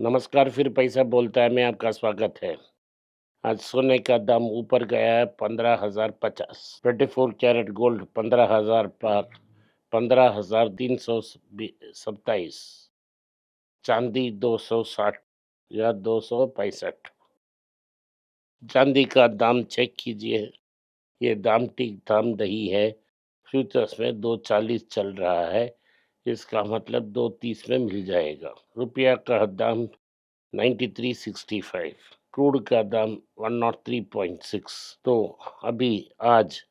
नमस्कार, फिर पैसा बोलता है में आपका स्वागत है। आज सोने का दाम ऊपर गया है 15,050। 24 कैरेट गोल्ड 15,000 पार, 15,327। चांदी 260 या 265। चांदी का दाम चेक कीजिए, ये दाम ठीक दाम नहीं है। फ्यूचर्स में 240 चल रहा है, इसका मतलब 230 में मिल जाएगा। रुपया का दाम 93.65। क्रूड का दाम 103.6। तो अभी आज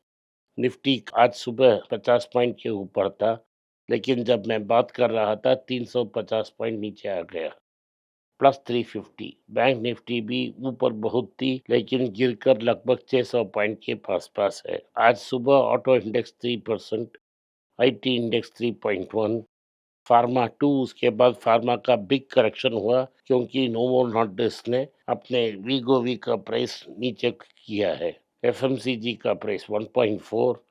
निफ्टी आज सुबह 50 पॉइंट के ऊपर था, लेकिन जब मैं बात कर रहा था 350 पॉइंट नीचे आ गया, +350। बैंक निफ्टी भी ऊपर बहुत थी, लेकिन गिरकर लगभग 600 पॉइंट के पास पास है। आज सुबह auto index 3%, IT index 3.1, pharma 2, उसके बाद फार्मा का बिग करेक्शन हुआ क्योंकि नोवो नॉर्डिस्क ने अपने वीगोवी का प्राइस नीचे किया है। एफएमसीजी का प्राइस 1.4,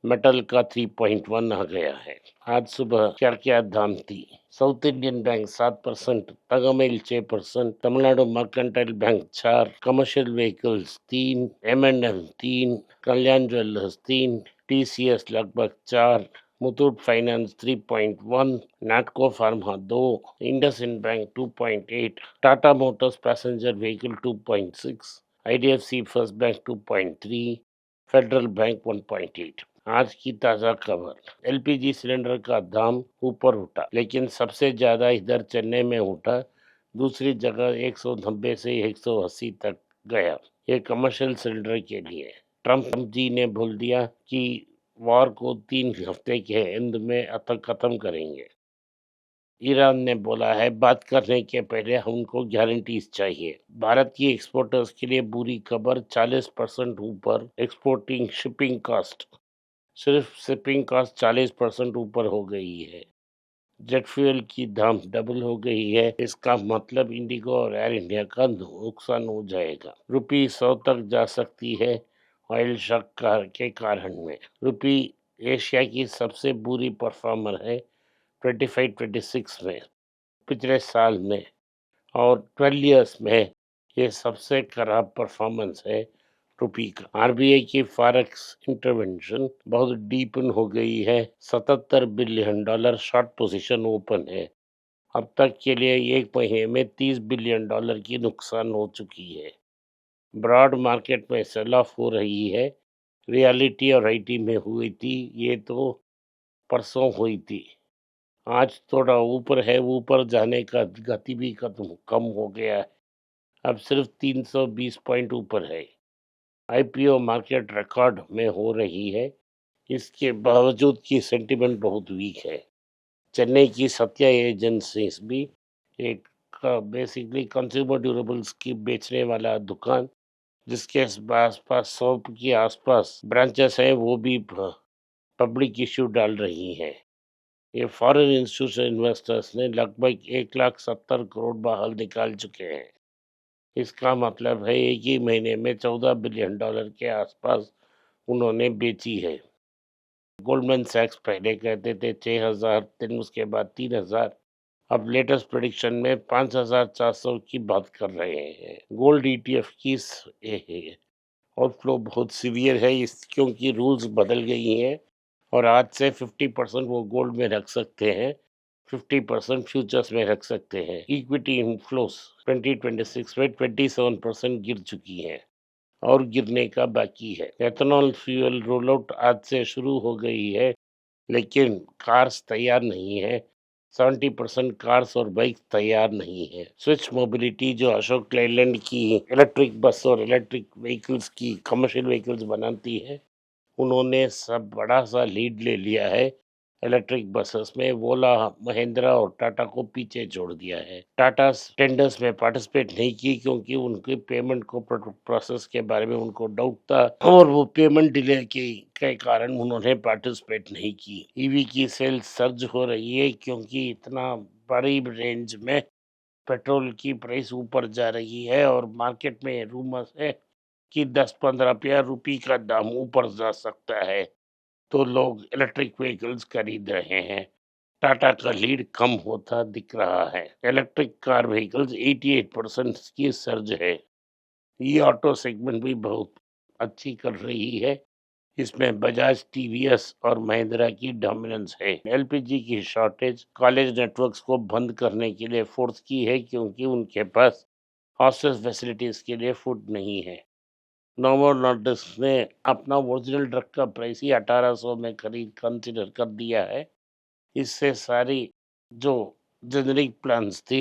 मेटल का 3.1 आ गया है। आज सुबह क्या क्या दाम थी? साउथ इंडियन बैंक 7%, तगमेल 6%, Tamil Nadu mercantile bank 4, commercial vehicles 3, M&M 3, Kalyan jewellers 3, TCS लगभग 4, Muthoot finance 3.1, Natco pharma 2, IndusInd bank 2.8, Tata motors passenger vehicle 2.6, IDFC first bank 2.3, federal bank 1.8। आज की ताजा खबर, एलपीजी सिलेंडर का दाम ऊपर उठा, लेकिन सबसे ज्यादा इधर चेन्नई में उठा। दूसरी जगह 190 से 180 तक गया। ये कमर्शियल सिलेंडर के लिए ट्रम्प जी ने बोल दिया कि वॉर को 3 हफ्ते के एंड में खत्म करेंगे। ईरान ने बोला है बात करने के पहले हमको गारंटीज चाहिए। भारत की एक्सपोर्टर्स के लिए बुरी खबर, 40% ऊपर एक्सपोर्टिंग शिपिंग कॉस्ट। सिर्फ शिपिंग कॉस्ट 40% ऊपर हो गई है। जेट फ्यूल की दाम डबल हो गई है, इसका मतलब इंडिगो और एयर इंडिया का नुकसान हो जाएगा। रुपी 100 तक जा सकती है ऑयल शॉक के कारण में। रुपी एशिया की सबसे बुरी परफॉर्मर है 25-26 में, पिछले साल में, और 12 इयर्स में ये सबसे खराब परफॉर्मेंस है रुपी का। आरबीआई की फॉरेक्स इंटरवेंशन बहुत डीपन हो गई है। $77 बिलियन शॉर्ट पोजीशन ओपन है। अब तक के लिए एक महीने में $30 बिलियन की नुकसान हो चुकी है। ब्रॉड मार्केट में सेल ऑफ हो रही है। रियलिटी और आईटी में हुई थी, ये तो परसों हुई थी। आज थोड़ा ऊपर है, ऊपर जाने का गति भी कम हो गया है। अब सिर्फ 320 पॉइंट ऊपर है। आईपीओ मार्केट रिकॉर्ड में हो रही है, इसके बावजूद की सेंटिमेंट बहुत वीक है। चेन्नई की सत्या एजेंसीज भी एक बेसिकली कंज्यूमर ड्यूरेबल्स की बेचने वाला दुकान, जिसके आसपास 100 के आसपास ब्रांचेस हैं, वो भी पब्लिक इश्यू डाल रही हैं। ये फॉरेन इंस्टीट्यूशन इन्वेस्टर्स ने लगभग 1,70 करोड़ बाहर निकाल चुके हैं। इसका मतलब है एक ही महीने में $14 बिलियन के आसपास उन्होंने बेची है। गोल्डमैन सैक्स पहले कहते थे 6,000, दिन उसके बाद 3,000, अब लेटेस्ट प्रेडिक्शन में 5,400 की बात कर रहे हैं। गोल्ड ईटीएफ की आउटफ्लो बहुत सीवियर है, इस क्योंकि रूल्स बदल गई हैं और आज से 50% वो गोल्ड में रख सकते हैं, 50% फ्यूचर्स में रख सकते हैं। इक्विटी इनफ्लोस 2026 में 27% गिर चुकी है और गिरने का बाकी है। एथेनॉल फ्यूल रोल आउट आज से शुरू हो गई है, लेकिन कार्स तैयार नहीं है। 70% कार्स और बाइक तैयार नहीं है। स्विच मोबिलिटी जो अशोक लेलैंड की इलेक्ट्रिक बस और इलेक्ट्रिक व्हीकल्स की कमर्शियल व्हीकल्स बनाती है, उन्होंने सब बड़ा सा लीड ले लिया है। इलेक्ट्रिक बसेस में वोला, महिंद्रा और टाटा को पीछे छोड़ दिया है। टाटा टेंडर्स में पार्टिसिपेट नहीं की क्योंकि उनके पेमेंट को प्रोसेस के बारे में उनको डाउट था और वो पेमेंट डिले के कारण उन्होंने पार्टिसिपेट नहीं की। ईवी की सेल्स सर्ज हो रही है क्योंकि इतना बड़ी रेंज में पेट्रोल की प्राइस ऊपर जा रही है और मार्केट में रूमर्स है कि 10-15 रुपये का दाम ऊपर जा सकता है, तो लोग इलेक्ट्रिक व्हीकल्स खरीद रहे हैं। टाटा का लीड कम होता दिख रहा है। इलेक्ट्रिक कार व्हीकल्स 88% की सर्ज है। ई ऑटो सेगमेंट भी बहुत अच्छी कर रही है। इसमें बजाज, टीवीएस और महिंद्रा की डोमिनेंस है। एलपीजी की शॉर्टेज कॉलेज नेटवर्क्स को बंद करने के लिए फोर्स की है, क्योंकि उनके पास हॉस्टल फैसिलिटीज के लिए फूड नहीं है। नोवो नॉर्डिस्क ने अपना ओरिजिनल ड्रग का प्राइस ही 1800 में खरीद कंसिडर कर दिया है। इससे सारी जो जेनरिक प्लान्स थी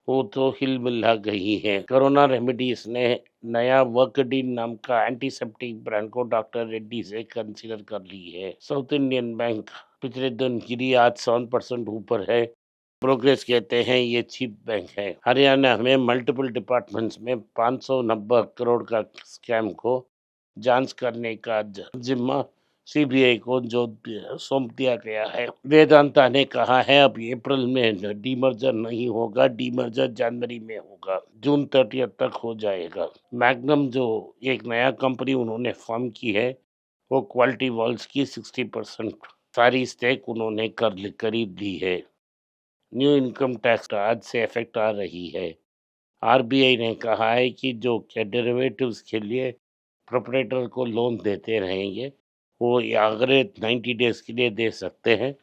वो तो हिलमिला गई है। कोरोना रेमेडीज ने नया वर्कडीन नाम का एंटीसेप्टिक ब्रांड को डॉक्टर रेड्डी से कंसीडर कर ली है। साउथ इंडियन बैंक पिछले दिन गिरी, आज 7% ऊपर है। प्रोग्रेस कहते हैं ये चीप बैंक है। हरियाणा में मल्टीपल डिपार्टमेंट्स में 590 करोड़ का स्कैम को जांच करने का जिम्मा सीबीआई को जो सौंप दिया गया है। वेदांता ने कहा है अब अप्रैल में डीमर्जर नहीं होगा, डीमर्जर जनवरी में होगा, जून 30 तक हो जाएगा। मैग्नम जो एक नया कंपनी उन्होंने फॉर्म की है, वो क्वालिटी वॉल्स की 60% सारी स्टेक उन्होंने खरीद ली है। न्यू इनकम टैक्स आज से इफेक्ट आ रही है। आरबीआई ने कहा है कि जो डेरिवेटिव्स के लिए प्रोपरेटर को लोन देते रहेंगे, वो अगले 90 डेज के लिए दे सकते हैं।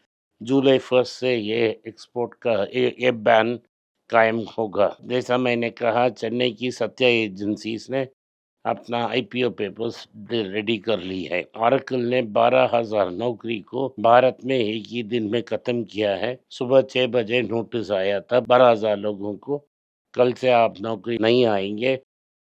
जुलाई 1 से ये एक्सपोर्ट का ये बैन कायम होगा। जैसा मैंने कहा, चेन्नई की सत्या एजेंसीज ने अपना आईपीओ पेपर्स रेडी कर ली है। ऑरेकल ने 12,000 नौकरी को भारत में एक ही दिन में खत्म किया है। सुबह 6 बजे नोटिस आया था 12,000 लोगों को, कल से आप नौकरी नहीं आएंगे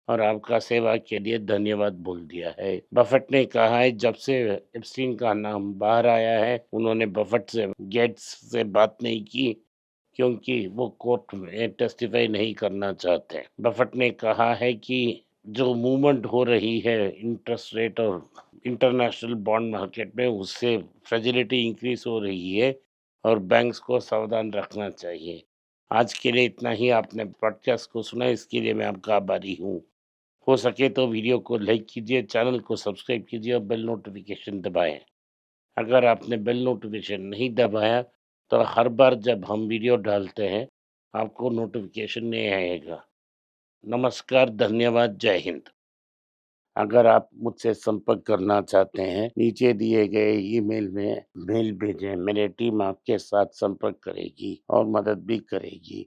और आपका सेवा के लिए धन्यवाद बोल दिया है। बफेट ने कहा है जब से एप्स्टीन का नाम बाहर आया है, उन्होंने बफेट से गेट्स से बात नहीं की, क्योंकि वो कोर्ट में टेस्टिफाई नहीं करना चाहते। बफेट ने कहा है कि जो मूवमेंट हो रही है इंटरेस्ट रेट और इंटरनेशनल बॉन्ड मार्केट में, उससे फ्रेजिलिटी इंक्रीज हो रही है और बैंक्स को सावधान रखना चाहिए। आज के लिए इतना ही। आपने पॉडकास्ट को सुना, इसके लिए मैं आपका आभारी हूँ। हो सके तो वीडियो को लाइक कीजिए, चैनल को सब्सक्राइब कीजिए और बेल नोटिफिकेशन दबाएं। अगर आपने बेल नोटिफिकेशन नहीं दबाया तो हर बार जब हम वीडियो डालते हैं आपको नोटिफिकेशन नहीं आएगा। नमस्कार, धन्यवाद, जय हिंद। अगर आप मुझसे संपर्क करना चाहते हैं, नीचे दिए गए ईमेल में मेल भेजें। मेरी टीम आपके साथ संपर्क करेगी और मदद भी करेगी।